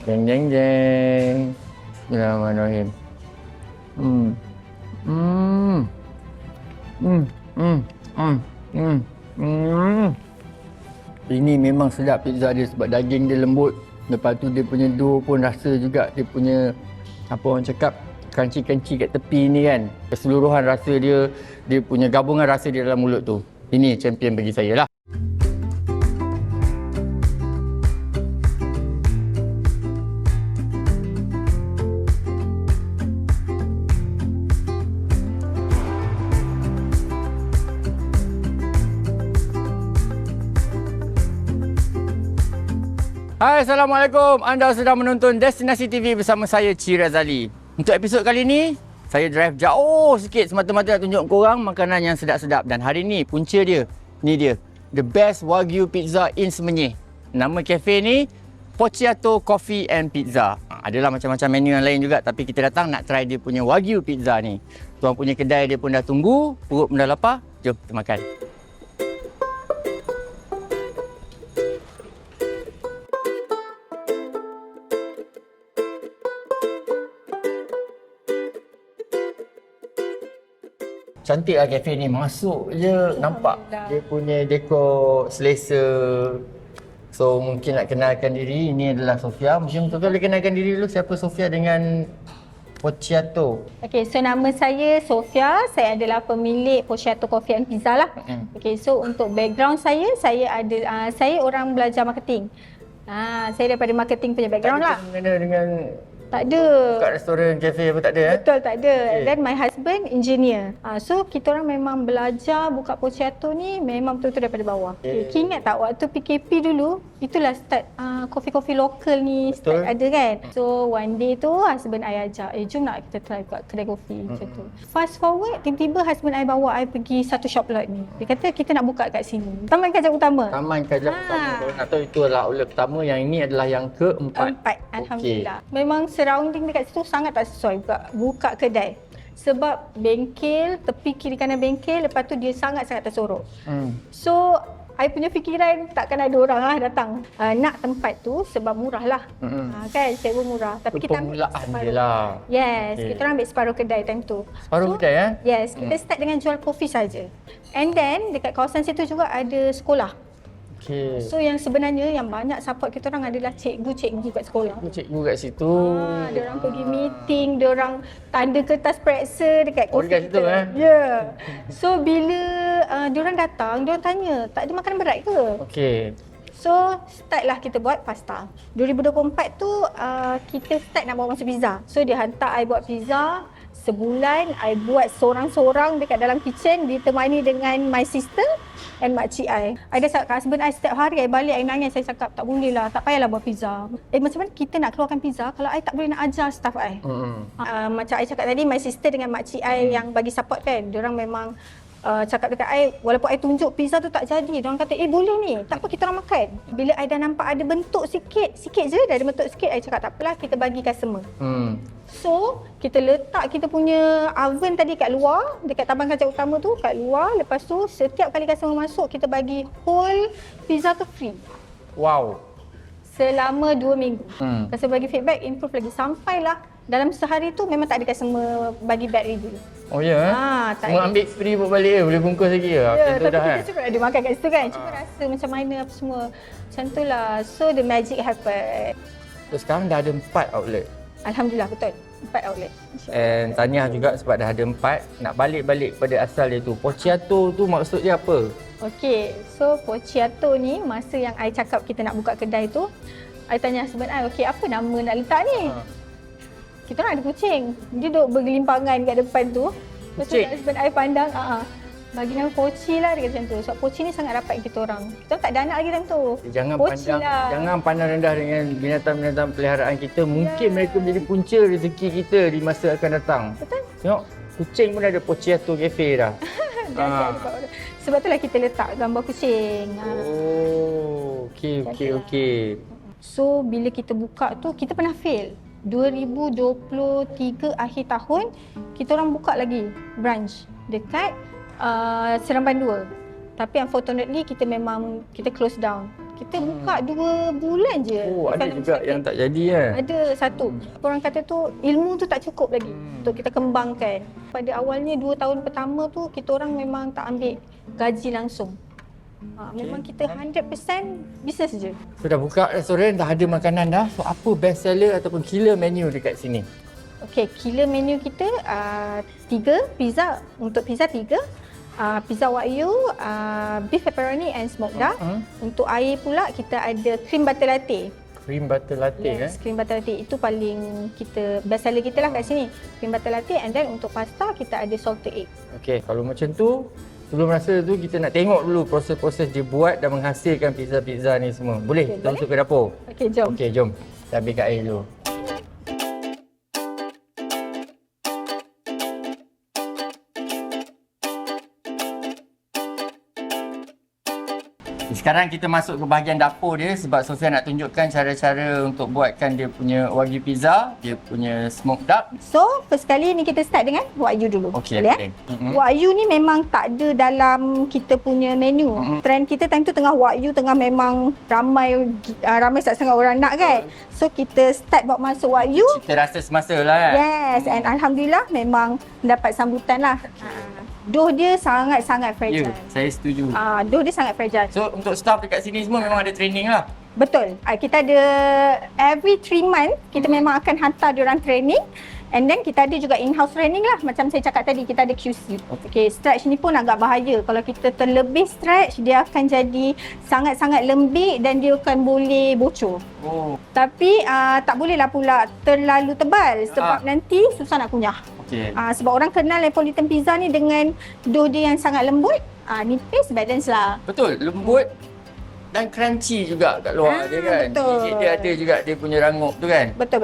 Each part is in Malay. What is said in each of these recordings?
Jeng jeng jeng. Bismillahirrahmanirrahim. Hmm. Hmm. Hmm. Hmm. Hmm. Hmm. Hmm. Ini memang sedap pizza dia sebab daging dia lembut. Lepas tu dia punya dough pun rasa juga dia punya apa orang cakap crunchy-crunchy kat tepi ni kan. Keseluruhan rasa dia punya gabungan rasa dia dalam mulut tu. Ini champion bagi saya lah. Hai, Assalamualaikum. Anda sedang menonton Destinasi TV bersama saya, Cik Razali. Untuk episod kali ni, saya drive jauh sikit semata-mata nak tunjuk korang makanan yang sedap-sedap. Dan hari ni, punca dia, ni dia. The Best Wagyu Pizza in Semenyih. Nama kafe ni, Pocciato Coffee and Pizza. Adalah macam-macam menu yang lain juga, tapi kita datang nak try dia punya Wagyu Pizza ni. Tuan punya kedai dia pun dah tunggu, perut pun dah lapar. Jom kita makan. Cantik lah kafe ni. Masuk je nampak dia punya dekor selesa. So mungkin nak kenalkan diri. Ini adalah Sofia. Mungkin Sofia boleh kenalkan diri dulu. Siapa Sofia dengan Pocciato? Okay, so nama saya Sofia. Saya adalah pemilik Pocciato Coffee and Pizza lah. Okay, so untuk background saya saya orang belajar marketing. Saya daripada marketing punya background lah. Tak ada dengan Tak ada. kat restoran, kafe apa tak ada Betul, tak ada. Okay. Then my husband engineer. So kita orang memang belajar buka Pocciato ni memang betul-betul daripada bawah. Okay. Ingat tak waktu PKP dulu, itulah start kopi-kopi lokal ni Betul. start ada kan. So one day tu husband I ajak, jom nak kita try buka kedai kopi macam tu. Fast forward, tiba-tiba husband I bawa I pergi satu shop lot ni. Dia kata kita nak buka kat sini. Taman Kajang Utama. Taman Kajang Utama. Kalau nak tahu itu adalah outlet pertama, yang ini adalah yang keempat. Alhamdulillah. Memang surrounding dekat situ sangat tak sesuai buka kedai. Sebab bengkel, tepi kiri kanan bengkel, lepas tu dia sangat-sangat tersorok. So, I punya fikiran takkan ada orang lah datang. Nak tempat tu sebab murah lah. Kan, sewa murah. Tapi kita ambil permulaan separuh. je lah. Yes, Okay. kita orang ambil separuh kedai time tu. Separuh kedai Yes, kita start dengan jual kopi saja. And then dekat kawasan situ juga ada sekolah. Okay. So yang sebenarnya yang banyak support kita orang adalah cikgu-cikgu kat sekolah. Cikgu kat situ. Dia orang pergi meeting, dia orang tanda kertas periksa dekat Oh, kopi dekat situ, kita. Ya. So bila dia orang datang, dia orang tanya, tak ada makanan berat ke? Okey. So startlah kita buat pasta. 2024 tu kita start nak bawa masuk pizza. So dia hantar I buat pizza. Sebulan I buat seorang-seorang dekat dalam kitchen, ditemani dengan my sister and makcik I. I dah cakap husband I, setiap hari I balik I nangis, saya cakap tak boleh lah, tak payahlah buat pizza. Macam mana kita nak keluarkan pizza kalau I tak boleh nak ajar staff I. Macam I cakap tadi, my sister dengan makcik I yang bagi support kan, diorang memang cakap dekat I, walaupun I tunjuk pizza tu tak jadi, diorang kata boleh ni, tak apa kita orang makan. Bila I dah nampak ada bentuk sikit je, dah ada bentuk sikit, I cakap tak apalah, kita bagi customer. So, kita letak kita punya oven tadi kat luar, dekat Taman Kajang Utama tu, kat luar. Lepas tu, setiap kali customer masuk, kita bagi whole pizza tu free. Wow. Selama 2 minggu. Customer bagi feedback, improve lagi. Sampailah dalam sehari tu memang tak ada customer bagi bad review. Oh ya? Tak Semua ada. ambil free buat balik je, boleh bungkus lagi ke? Ya, tapi dah, kita cuba ada makan kat situ kan. Cuba rasa macam mana apa semua. Macam tu lah. So, the magic happen. So, sekarang dah ada 4 outlet. Alhamdulillah, betul. 4 outlet. And tahniah juga sebab dah ada 4. Nak balik-balik pada asal dia tu. Pocciato tu maksud dia apa? Okey, so Pocciato ni masa yang I cakap kita nak buka kedai tu, I tanya husband I, okey apa nama nak letak ni? Kita orang ada kucing. Dia duduk bergelimpangan kat depan tu. Lepas tu Kucing? husband I pandang, bagi nama Poci lah dia kata macam tu. Sebab Poci ni sangat rapat kita orang. Kita orang tak ada anak lagi time tu. Jangan pandang rendah dengan binatang-binatang peliharaan kita. Mungkin mereka menjadi punca rezeki kita di masa akan datang. Betul. Tengok, kucing pun ada Pocciato Cafe dah. Sebab itulah kita letak gambar kucing. Oh, okey. So bila kita buka tu, kita pernah fail. 2023 akhir tahun, kita orang buka lagi branch dekat Seremban 2. Tapi unfortunately kita close down. Kita buka 2 bulan je. Oh, ada Kalau juga sakit. yang tak jadi kan? Ada satu. Orang kata tu ilmu tu tak cukup lagi untuk kita kembangkan. Pada awalnya 2 tahun pertama tu kita orang memang tak ambil gaji langsung. Memang kita 100% bisnes je. So dah buka restoran, dah ada makanan dah. So apa best seller ataupun killer menu dekat sini? Okey, killer menu kita 3 pizza. Untuk pizza 3. Pizza wagyu, beef pepperoni and smoked duck. Untuk air pula kita ada cream butter latte. Cream butter latte Cream butter latte itu paling kita best seller kita lah kat sini. Cream butter latte, and then untuk pasta kita ada salted egg. Okey, kalau macam tu, sebelum rasa tu kita nak tengok dulu proses-proses dia buat dan menghasilkan pizza-pizza ni semua. Boleh? Okey, Kita boleh. masuk ke dapur. Okey, jom. Okey, jom. Kita ambilkan air dulu. Sekarang kita masuk ke bahagian dapur dia sebab Sofia nak tunjukkan cara-cara untuk buatkan dia punya wagyu pizza, dia punya smoked duck. So, first kali ni kita start dengan wagyu dulu. Okey, Boleh? Wagyu ni memang tak ada dalam kita punya menu. Trend kita time tu tengah wagyu, tengah memang ramai sangat orang nak kan. So, kita start buat masuk wagyu. Kita rasa semasa lah kan? Yes, and alhamdulillah memang dapat sambutan lah. Dough dia sangat-sangat Ya, fragile. saya setuju. Dough dia sangat fragile. So untuk staff dekat sini semua memang ada training lah. Betul. Kita ada every 3 month kita memang akan hantar diorang training. And then kita ada juga in-house training lah. Macam saya cakap tadi, kita ada QC. Okay, stretch ni pun agak bahaya. Kalau kita terlebih stretch, dia akan jadi sangat-sangat lembik dan dia akan boleh bocor. Oh. Tapi tak bolehlah pula terlalu tebal sebab nanti susah nak kunyah. Okay. Sebab orang kenal Neapolitan pizza ni dengan dough dia yang sangat lembut. Nipis, balance lah. Betul, lembut dan crunchy juga kat luar dia kan. betul. Gigit dia ada juga dia punya rangup tu kan. Betul.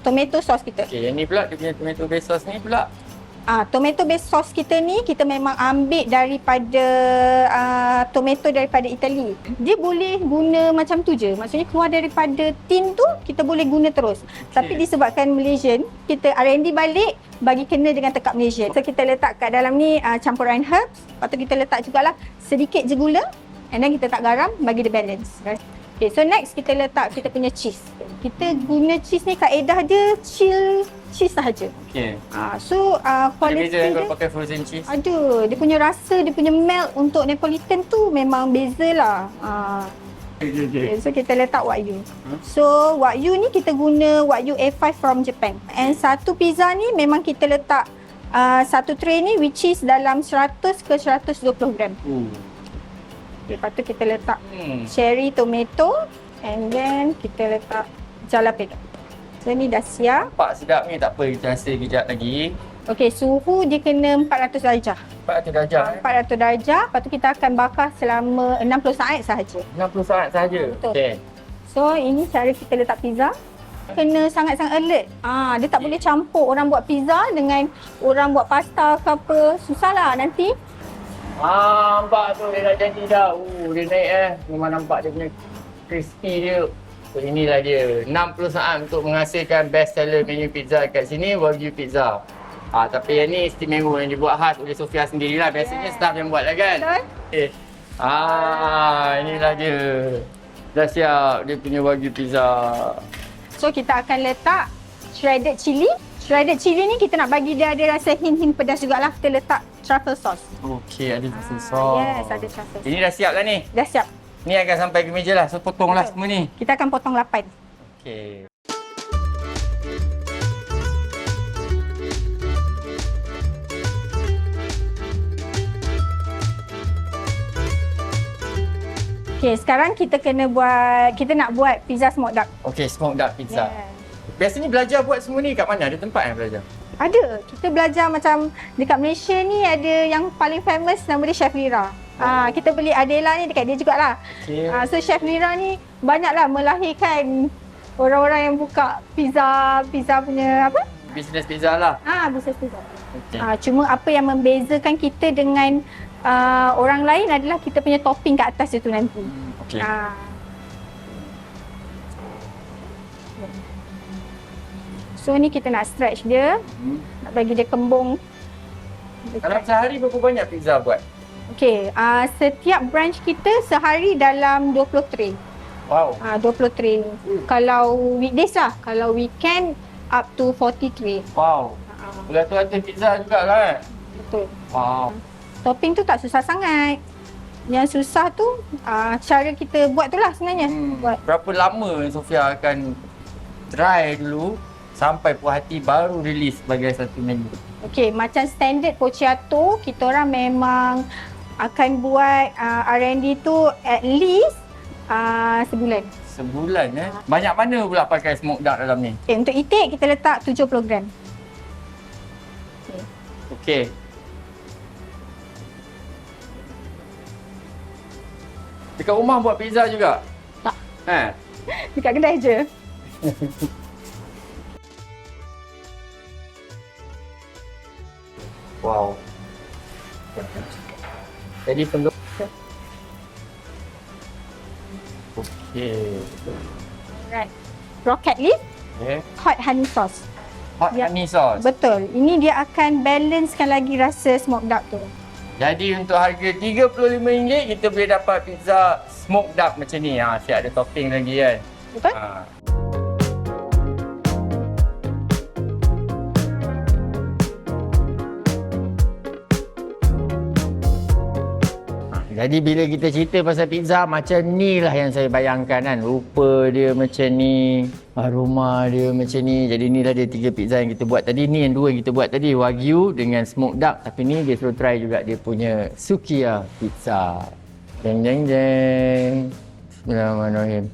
Tomato sauce kita. Okay, yang ni pula dia punya tomato base sauce ni pula. Tomato base sauce kita ni kita memang ambil daripada tomato daripada Itali. Dia boleh guna macam tu je. Maksudnya keluar daripada tin tu kita boleh guna terus. Tapi disebabkan Malaysian, kita R&D balik bagi kena dengan tekak Malaysia. So kita letak kat dalam ni campuran herbs. Lepas tu kita letak jugalah sedikit je gula. And then kita letak garam bagi dia balance. Okay, so next kita letak kita punya cheese. Kita guna cheese ni kaedah dia chill cheese sahaja. Okay. So Ada quality beza kan dia kalau pakai frozen cheese? ada. Dia punya rasa, dia punya melt untuk Neapolitan tu memang beza lah. Okay, so kita letak wagyu. So wagyu ni kita guna wagyu A5 from Japan. And satu pizza ni memang kita letak satu tray ni which is dalam 100 ke 120 gram. Lepas tu kita letak cherry tomato and then kita letak jalapeno. So ni dah siap. Nampak sedap ni, tak apa kita rasa kejap lagi. Okey, suhu dia kena 400 darjah. 400 darjah 400 darjah, lepas tu kita akan bakar selama 60 saat sahaja. 60 saat sahaja. Betul. Okay. So ini cara kita letak pizza. Kena sangat-sangat alert. Dia tak boleh campur orang buat pizza dengan orang buat pasta ke apa. Susahlah nanti. Nampak tu dia dah jadi dah. Dia naik Memang nampak dia punya crispy dia. So inilah dia. 60 saat untuk menghasilkan best seller menu pizza kat sini, Wagyu Pizza. Tapi yang ni istimewa yang dibuat khas oleh Sofia sendirilah. Biasanya staff yang buat lah kan? Betul. Okay. Inilah dia. Dah siap dia punya Wagyu Pizza. So kita akan letak shredded chili. Shredded chili ni kita nak bagi dia ada rasa hint-hint pedas jugalah. Kita letak truffle sauce. Okey, ada truffle sauce. Yes, ada truffle sauce. Ini dah siap lah ni. Dah siap. Ni akan sampai ke meja lah. So potonglah Betul. semua ni. Kita akan potong 8. Okey. Okey, sekarang kita nak buat pizza smoked duck. Okey, smoked duck pizza. Yeah. Biasanya belajar buat semua ni kat mana? Ada tempat yang belajar? Ada. Kita belajar macam dekat Malaysia ni ada yang paling famous nama dia Chef Lira. Kita beli Adela ni dekat dia jugalah. Okay. So Chef Lira ni banyaklah melahirkan orang-orang yang buka pizza punya apa? Business pizza lah. Bisnes pizza. Okay. Cuma apa yang membezakan kita dengan orang lain adalah kita punya topping kat atas itu nanti. Okey. So ni kita nak stretch dia, nak bagi dia kembung. Dalam sehari berapa banyak pizza buat? Okey, setiap branch kita sehari dalam 20 tray. Wow. 20 tray. Kalau weekdays lah, kalau weekend up to 40 tray. Wow. Beratus-ratus pizza jugalah. Betul. Wow. Topping tu tak susah sangat. Yang susah tu cara kita buat tu lah sebenarnya. Buat. Berapa lama Sofia akan try dulu sampai puas hati baru release sebagai satu menu? Okey, macam standard Pocciato, kita orang memang akan buat R&D tu at least sebulan. Sebulan Banyak mana pula pakai smoke duck dalam ni? Okay, untuk itik kita letak 70 gram. Okey. Dekat rumah buat pizza juga? Tak. Ha? Dekat kedai je. Wow. Jadi penduk. Okey. Alright. Rocket leaf, hot honey sauce. Hot honey sauce. Betul. Ini dia akan balancekan lagi rasa smoke duck tu. Jadi untuk harga RM35 kita boleh dapat pizza smoke duck macam ni. Siap ada topping lagi kan. Betul? Jadi bila kita cerita pasal pizza, macam ni lah yang saya bayangkan kan. Rupa dia macam ni, aroma dia macam ni. Jadi inilah dia 3 pizza yang kita buat tadi. Ni yang 2 yang kita buat tadi, Wagyu dengan smoked duck. Tapi ni dia suruh try juga dia punya Sukiya pizza. Jeng jeng jeng. Bismillahirrahmanirrahim.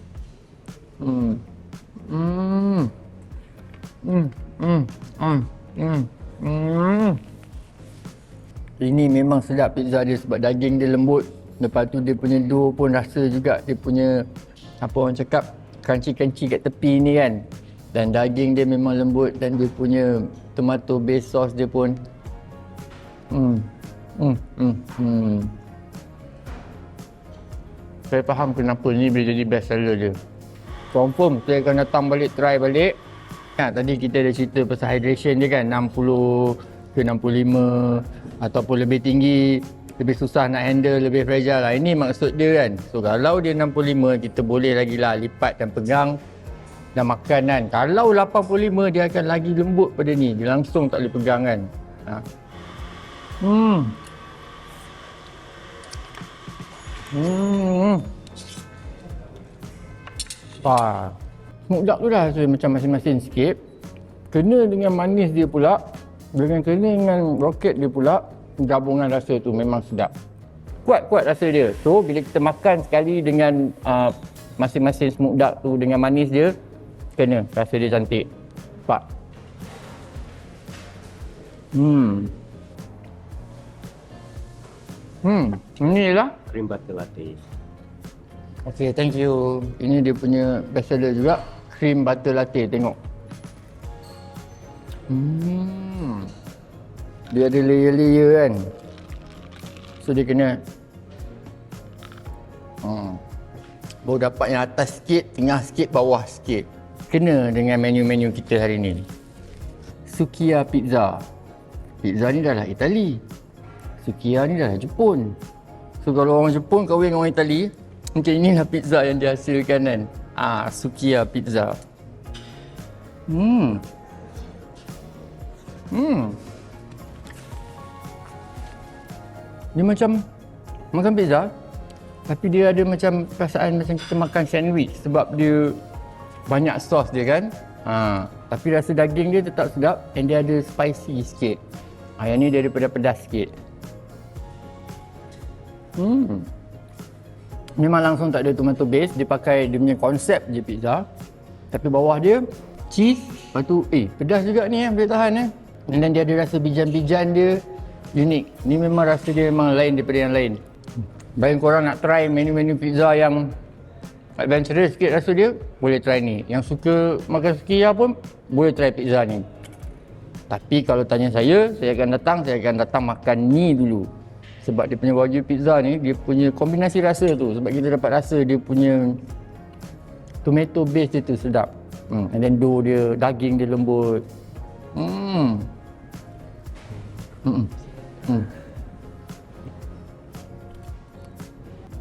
Ini memang sedap pizza dia sebab daging dia lembut. Lepas tu dia punya dough pun rasa juga dia punya, apa orang cakap, crunchy-crunchy kat tepi ni kan. Dan daging dia memang lembut dan dia punya tomato base sauce dia pun Saya faham kenapa ni boleh jadi best seller dia. Confirm saya akan datang balik, try balik. Tadi kita ada cerita pasal hydration dia kan, 60 ke 65 ataupun lebih tinggi, lebih susah nak handle, lebih fragile lah. Ini maksud dia kan. So kalau dia 65, kita boleh lagi lah lipat dan pegang dan makan kan. Kalau 85, dia akan lagi lembut pada ni. Dia langsung tak boleh pegang kan. Smoke duck tu dah rasa macam masing-masing sikit. Kena dengan manis dia pula, kena dengan roket dia pula, gabungan rasa tu memang sedap. Kuat-kuat rasa dia. So bila kita makan sekali dengan masing-masing smoke duck tu dengan manis dia, kena rasa dia cantik. Nampak? Inilah Cream butter latte. Okay, thank you. Ini dia punya best seller juga, cream butter latte. Tengok. Dia ada layer-layer kan. So dia kena baru dapat yang atas sikit, tengah sikit, bawah sikit. Kena dengan menu-menu kita hari ni. Sukiya pizza. Pizza ni dah lah Itali. Sukiya ni dah lah Jepun. So kalau orang Jepun kahwin dengan orang Itali, mungkin inilah pizza yang dihasilkan kan. Sukiya pizza. Dia macam makan pizza, tapi dia ada macam perasaan macam kita makan sandwich sebab dia banyak sos dia kan. Tapi rasa daging dia tetap sedap and dia ada spicy sikit. Yang ni dia ada pedas-pedas sikit. Memang langsung tak ada tomato base, dia pakai dia punya konsep je pizza. Tapi bawah dia cheese, lepas tu pedas juga ni boleh tahan And then dia ada rasa bijan-bijan dia unik. Ni memang rasa dia memang lain daripada yang lain. Bagi korang nak try menu-menu pizza yang adventurous sikit rasa dia, boleh try ni. Yang suka makan Sukiya pun boleh try pizza ni. Tapi kalau tanya saya akan datang makan ni dulu. Sebab dia punya Wagyu pizza ni, dia punya kombinasi rasa tu. Sebab kita dapat rasa dia punya tomato base dia tu sedap. And then dough dia, daging dia lembut.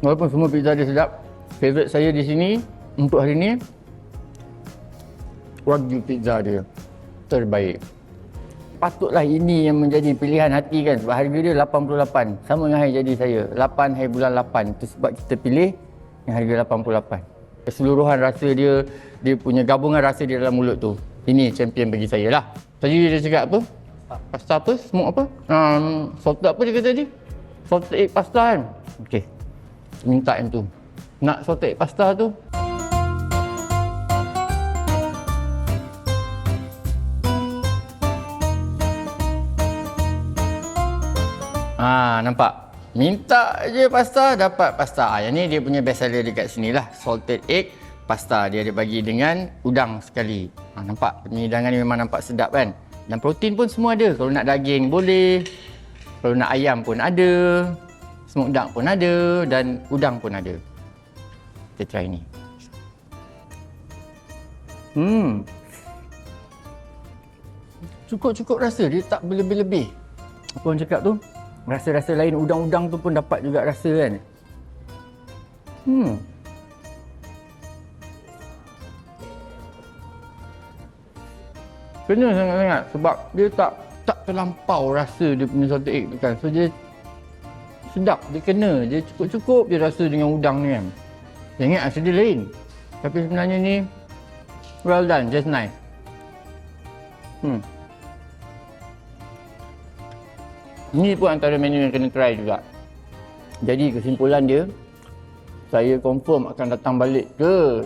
Walaupun semua pizza dia sedap, favourite saya di sini untuk hari ni Wagyu pizza dia terbaik. Patutlah ini yang menjadi pilihan hati kan, sebab harga dia 88. Sama dengan hari jadi saya, 8 hari bulan 8. Itu sebab kita pilih yang harga 88. Keseluruhan rasa dia, dia punya gabungan rasa dia dalam mulut tu, ini champion bagi saya lah. Tadi dia cakap apa? Pasta apa? Smoke apa? Salted apa dia kata tadi? Salted egg pasta kan? Okey. Minta yang tu. Nak salted egg pasta tu. Nampak? Minta je pasta, dapat pasta. Yang ni dia punya best seller dekat sini lah. Salted egg pasta. Dia ada bagi dengan udang sekali. Nampak? Penyidangan ni memang nampak sedap kan? Dan protein pun semua ada. Kalau nak daging boleh. Kalau nak ayam pun ada. Smoked duck pun ada. Dan udang pun ada. Kita try ni. Cukup-cukup rasa. Dia tak berlebih-lebih. Apa orang cakap tu? Rasa-rasa lain udang-udang tu pun dapat juga rasa kan. Kena sangat-sangat sebab dia tak terlampau rasa dia punya salted egg tu kan. So dia sedap, dia kena. Dia cukup-cukup je rasa dengan udang ni kan. Saya ingat rasa dia lain. Tapi sebenarnya ni well done, just nice. Ini pun antara menu yang kena try juga. Jadi kesimpulan dia, saya confirm akan datang balik ke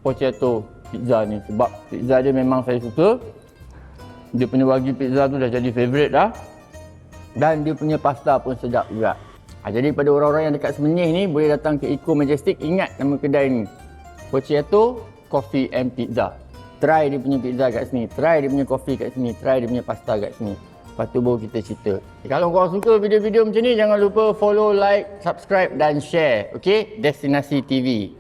Pochiato Pizza ni sebab pizza dia memang saya suka. Dia punya Wagyu pizza tu dah jadi favourite dah. Dan dia punya pasta pun sedap juga. Jadi pada orang-orang yang dekat Semenyih ni boleh datang ke Eco Majestic, ingat nama kedai ni. Pochiato Coffee and Pizza. Try dia punya pizza kat sini, try dia punya coffee kat sini, try dia punya pasta kat sini. Lepas tu baru kita cerita. Kalau korang suka video-video macam ni, jangan lupa follow, like, subscribe dan share. Okay? Destinasi TV.